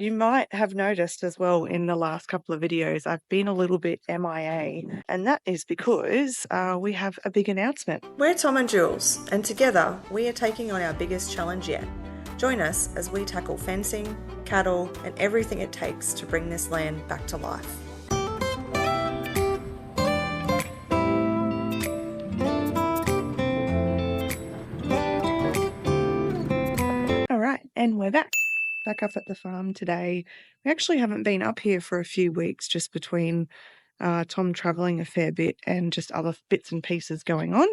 You might have noticed as well in the last couple of videos, I've been a little bit MIA, and that is because we have a big announcement. We're Tom and Jules, and together we are taking on our biggest challenge yet. Join us as we tackle fencing, cattle, and everything it takes to bring this land back to life. All right, and we're back up at the farm today. We actually haven't been up here for a few weeks, just between Tom travelling a fair bit and just other bits and pieces going on.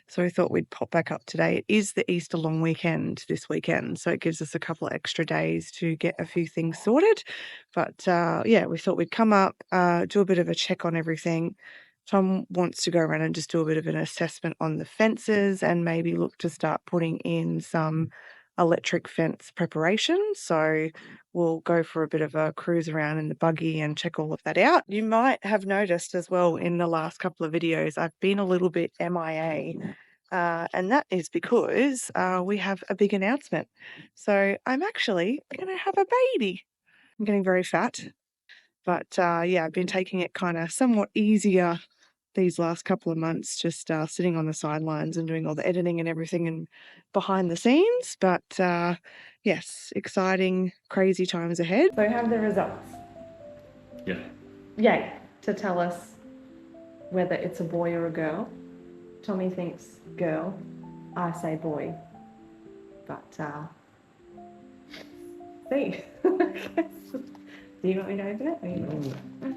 So we thought we'd pop back up today. It is the Easter long weekend this weekend, so it gives us a couple of extra days to get a few things sorted. But yeah, we thought we'd come up, do a bit of a check on everything. Tom wants to go around and just do a bit of an assessment on the fences and maybe look to start putting in some electric fence preparation. So we'll go for a bit of a cruise around in the buggy and check all of that out. You might have noticed as well in the last couple of videos, I've been a little bit MIA. And that is because we have a big announcement. So I'm actually going to have a baby. I'm getting very fat. But yeah, I've been taking it kind of somewhat easier these last couple of months, just sitting on the sidelines and doing all the editing and everything and behind the scenes. But yes, exciting, crazy times ahead. So have the results. Yeah. Yay, to tell us whether it's a boy or a girl. Tommy thinks girl, I say boy. But see. Do you want me to open it? Or you want to?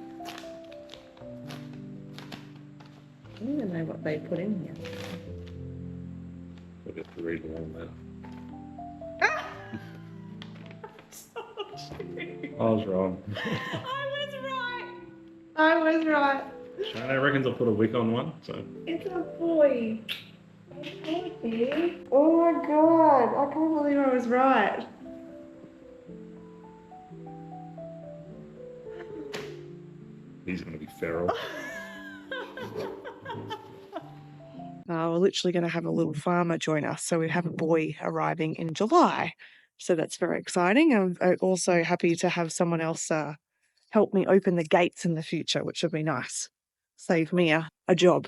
I don't even know what they put in here. We'll get to read along that. I was wrong. I was right. Shana reckons I'll put a wick on one, so. It's a boy. Okay. Oh my god, I can't believe I was right. He's going to be feral. We're literally going to have a little farmer join us. So we have a boy arriving in July. So that's very exciting. I'm also happy to have someone else help me open the gates in the future, which would be nice. Save me a job.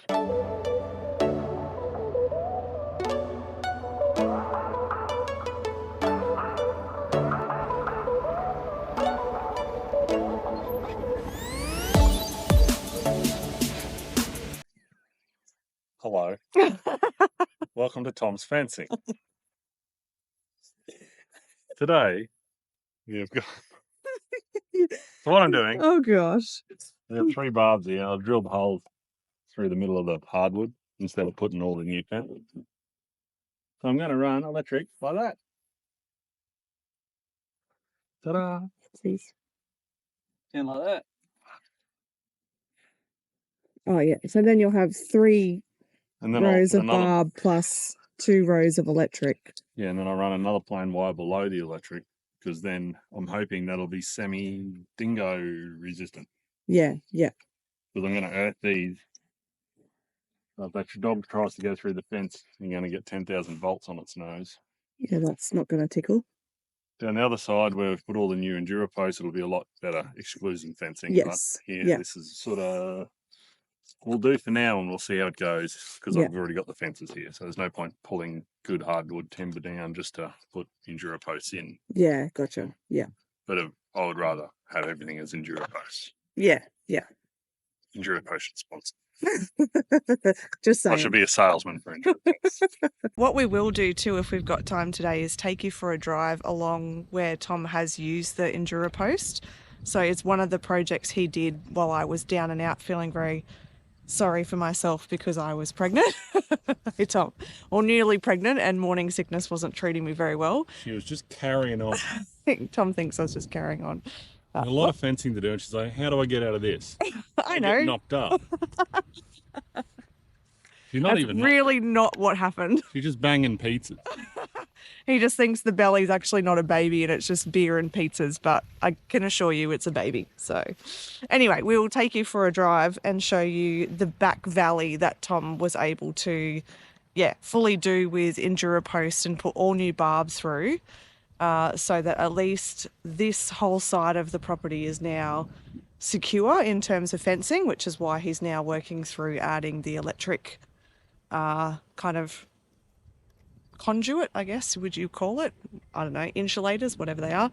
Hello. Welcome to Tom's Fencing. Today, we've got... So what I'm doing... Oh gosh. We have 3 barbs here. I've drilled holes through the middle of the hardwood instead of putting all the new fence. So I'm going to run electric like that. Ta-da! And like that. Oh yeah. So then you'll have 3 And then rows of barb plus 2 rows of electric. Yeah, and then I run another plain wire below the electric, because then I'm hoping that'll be semi-dingo resistant. Yeah, yeah. Because I'm going to earth these. So if that dog tries to go through the fence, you're going to get 10,000 volts on its nose. Yeah, that's not going to tickle. Down the other side, where we've put all the new Endura Posts, it'll be a lot better exclusion fencing. Yes. But here, this is sort of... We'll do for now, and we'll see how it goes, because I've already got the fences here. So there's no point pulling good hardwood timber down just to put Endura Posts in. Yeah, gotcha. Yeah. But I would rather have everything as Endura Posts. Yeah, yeah. Endura Posts should sponsor. Just saying. I should be a salesman for Endura Posts. What we will do too, if we've got time today, is take you for a drive along where Tom has used the Endura Post. So it's one of the projects he did while I was down and out, feeling very sorry for myself because I was pregnant. Hey, Tom. Or nearly pregnant, and morning sickness wasn't treating me very well. She was just carrying on. Tom thinks I was just carrying on. A lot of fencing to do, and she's like, how do I get out of this? I know. Get knocked up. She's not That's even really not what happened. She's just banging pizzas. He just thinks the belly's actually not a baby and it's just beer and pizzas, but I can assure you it's a baby. So anyway, we will take you for a drive and show you the back valley that Tom was able to, fully do with Endura Post and put all new barbs through. so that at least this whole side of the property is now secure in terms of fencing, which is why he's now working through adding the electric kind of conduit, I guess, would you call it? I don't know, insulators, whatever they are,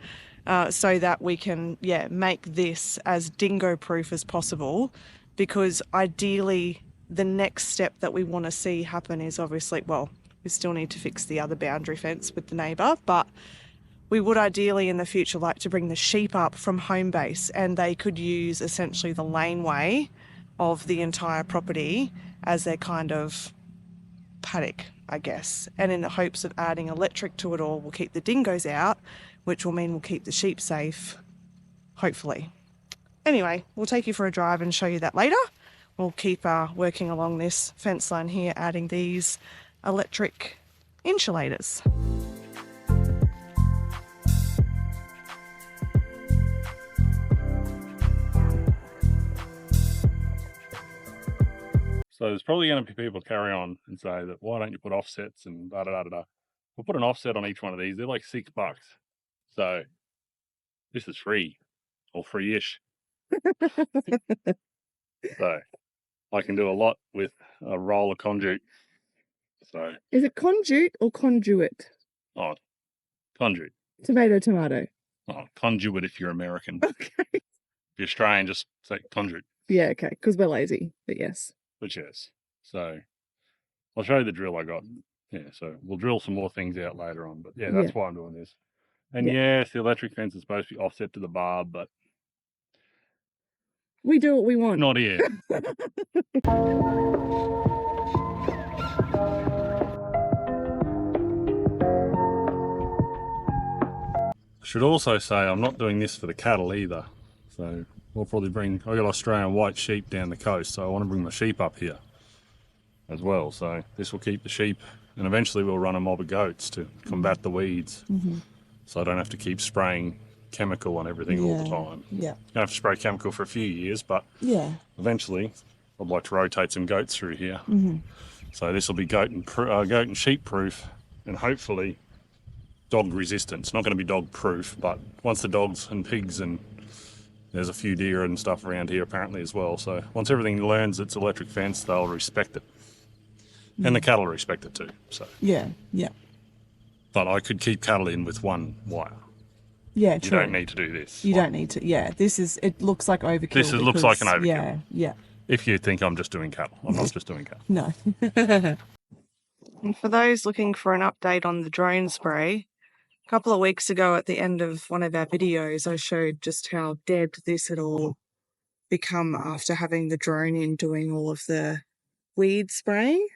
so that we can, make this as dingo proof as possible, because ideally the next step that we want to see happen is obviously, well, we still need to fix the other boundary fence with the neighbour, but we would ideally in the future like to bring the sheep up from home base, and they could use essentially the laneway of the entire property as their kind of paddock, I guess. And in the hopes of adding electric to it all, we'll keep the dingoes out, which will mean we'll keep the sheep safe, hopefully. Anyway, we'll take you for a drive and show you that later. We'll keep working along this fence line here, adding these electric insulators. So there's probably going to be people carry on and say that, why don't you put offsets and da da da da da. We'll put an offset on each one of these. They're like $6. So this is free, or free-ish. So I can do a lot with a roll of conduit. So Is it conduit or conduit? oh, conduit. Tomato. Oh, conduit if you're American. Okay. If you're Australian, just say conduit. Yeah, okay, because we're lazy, but yes. But yes. So I'll show you the drill I got. Yeah, so we'll drill some more things out later on. But yeah, that's why I'm doing this. And yes, the electric fence is supposed to be offset to the barb, but we do what we want. not here. I should also say I'm not doing this for the cattle either. So we'll probably I got Australian white sheep down the coast, so I want to bring my sheep up here as well. So this will keep the sheep, and eventually we'll run a mob of goats to combat the weeds. So I don't have to keep spraying chemical on everything all the time. Yeah. Don't have to spray chemical for a few years, but eventually I'd like to rotate some goats through here. So this will be goat and sheep proof, and hopefully dog resistant. It's not going to be dog proof, but once the dogs and pigs, and there's a few deer and stuff around here apparently as well. So once everything learns its electric fence, they'll respect it. And the cattle respect it too. So Yeah. but I could keep cattle in with one wire. Yeah, You true. don't need to do this. You don't need to. Yeah, it looks like overkill. This looks like an overkill. Yeah. If you think I'm just doing cattle, I'm not just doing cattle. No. And for those looking for an update on the drone spray, a couple of weeks ago at the end of one of our videos, I showed just how dead this had all become after having the drone in doing all of the weed spraying.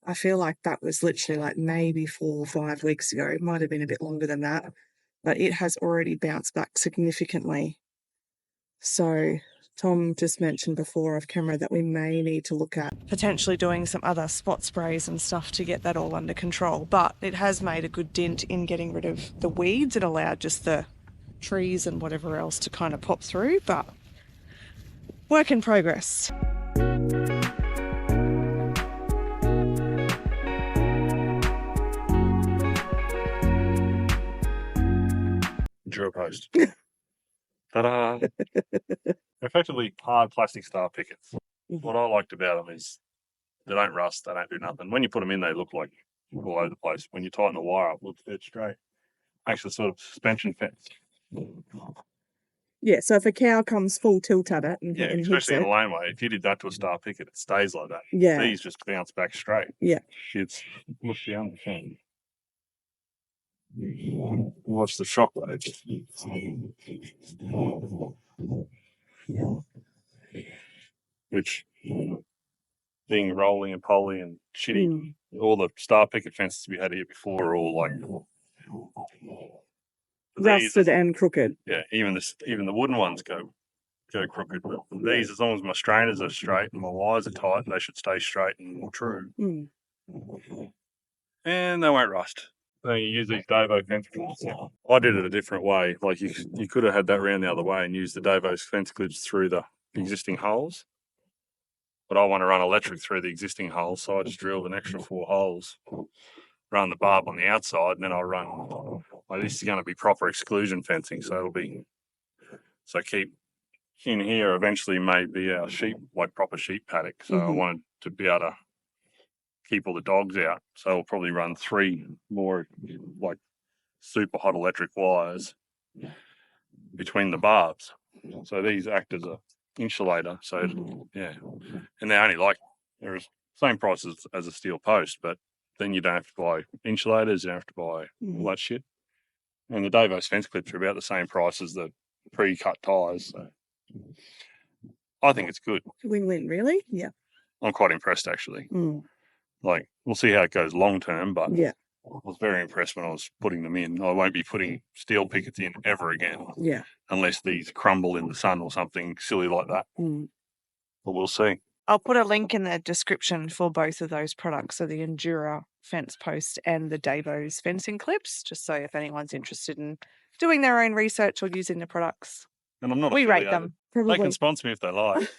I feel like that was literally like maybe 4 or 5 weeks ago. It might have been a bit longer than that, but it has already bounced back significantly. So Tom just mentioned before off camera that we may need to look at potentially doing some other spot sprays and stuff to get that all under control. But it has made a good dent in getting rid of the weeds. It allowed just the trees and whatever else to kind of pop through, but work in progress. Endura Post. Ta-da! Effectively hard plastic star pickets. What I liked about them is they don't rust, they don't do nothing. When you put them in, they look like all over the place. When you tighten the wire up, it looks dead straight. Makes a sort of suspension fence. Yeah, so if a cow comes full tilt at it and especially in a laneway, if you did that to a star picket, it stays like that. Yeah. These just bounce back straight. Yeah. Shit's look down the thing. Watch the shock wave. Which, being rolling and poly and shitty, all the star picket fences we had here before are all like rusted and crooked. Yeah, even the wooden ones go crooked. But these, as long as my strainers are straight and my wires are tight, they should stay straight and true. And they won't rust. So you use these Davo fence clips. I did it a different way. Like you could have had that round the other way and used the Davo's fence clips through the existing holes. But I want to run electric through the existing holes, so I just drilled an extra 4 holes, run the barb on the outside, and then I run Like, this is going to be proper exclusion fencing, so keep in here eventually may be our sheep, like proper sheep paddock. So I wanted to be able to keep all the dogs out. So I'll probably run 3 more like super hot electric wires between the barbs. So these act as a insulator. So yeah, and they're only they're the same price as a steel post, but then you don't have to buy insulators, you don't have to buy all that shit. And the Davo's fence clips are about the same price as the pre-cut ties. So I think it's good. Win-win, really? Yeah. I'm quite impressed, actually. Like, we'll see how it goes long term, but I was very impressed when I was putting them in. I won't be putting steel pickets in ever again. Yeah. Unless these crumble in the sun or something silly like that. But we'll see. I'll put a link in the description for both of those products, so the Endura fence post and the Davo's fencing clips, just so if anyone's interested in doing their own research or using the products. And I'm not We rate them. Probably. They can sponsor me if they like.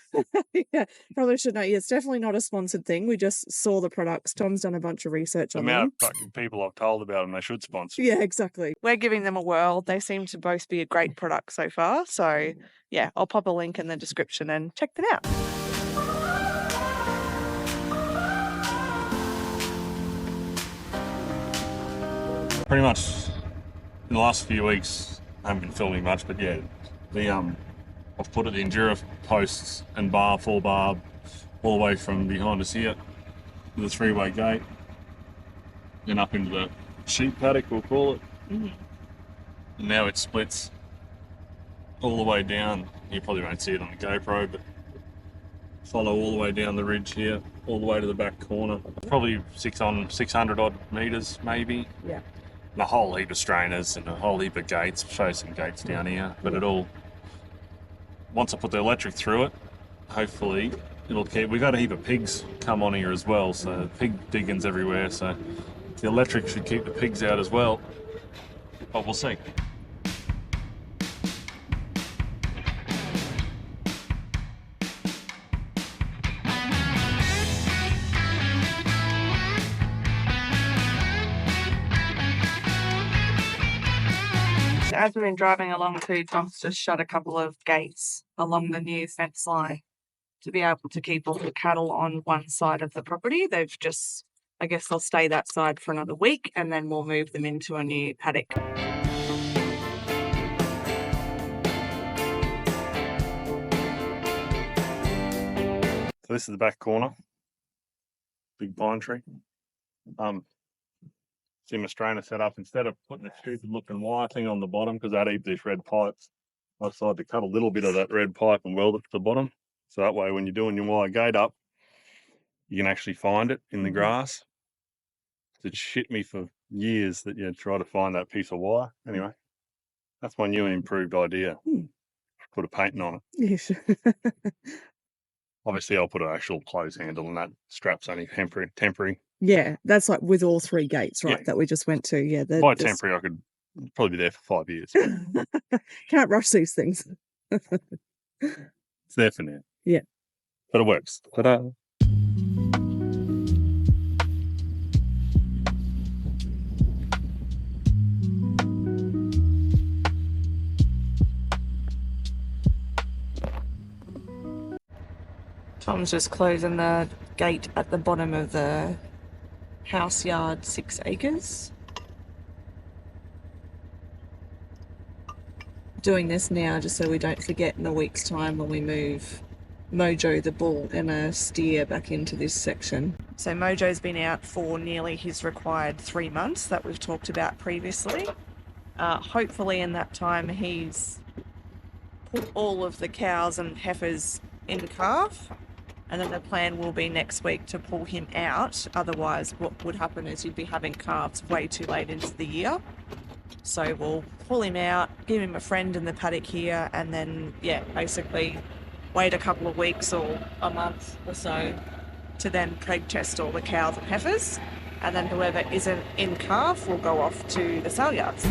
Yeah, probably should not. Yeah, it's definitely not a sponsored thing. We just saw the products. Tom's done a bunch of research on them. The amount of fucking people I've told about them, they should sponsor. Yeah, exactly. We're giving them a whirl. They seem to both be a great product so far. So, yeah, I'll pop a link in the description and check them out. Pretty much in the last few weeks, I haven't been filming much, but yeah, I've put the Endura posts and 4 bar all the way from behind us here to the 3-way gate, then up into the sheep paddock, we'll call it. And now it splits all the way down. You probably won't see it on the GoPro, but follow all the way down the ridge here, all the way to the back corner. Probably 600 odd metres maybe. Yeah. And a whole heap of strainers and a whole heap of gates. Show some gates down here, but once I put the electric through it, hopefully it'll keep. We've got a heap of pigs come on here as well, so pig diggings everywhere. So the electric should keep the pigs out as well. But we'll see. As we've been driving along too, Tom's just shut a couple of gates along the new fence line to be able to keep all the cattle on one side of the property. They've just, I guess they'll stay that side for another week and then we'll move them into a new paddock. So this is the back corner, big pine tree. See my strainer set up. Instead of putting a stupid looking wire thing on the bottom, because I'd eat these red pipes, I decided to cut a little bit of that red pipe and weld it to the bottom. So that way when you're doing your wire gate up, you can actually find it in the grass. It shit me for years that you try to find that piece of wire. Anyway, that's my new and improved idea. Put a painting on it. Yes. Obviously, I'll put an actual close handle and that strap's only temporary. Yeah, that's like with all 3 gates, right, that we just went to. Yeah, by temporary, I could probably be there for 5 years. Can't rush these things. It's there for now. Yeah. But it works. Ta-da. Tom's just closing the gate at the bottom of the house yard, 6 acres. Doing this now just so we don't forget in a week's time when we move Mojo the bull and a steer back into this section. So Mojo's been out for nearly his required 3 months that we've talked about previously. Hopefully in that time he's put all of the cows and heifers in calf. And then the plan will be next week to pull him out. Otherwise, what would happen is you'd be having calves way too late into the year. So we'll pull him out, give him a friend in the paddock here, and then, yeah, basically wait a couple of weeks or a month or so to then preg test all the cows and heifers. And then whoever isn't in calf will go off to the sale yards.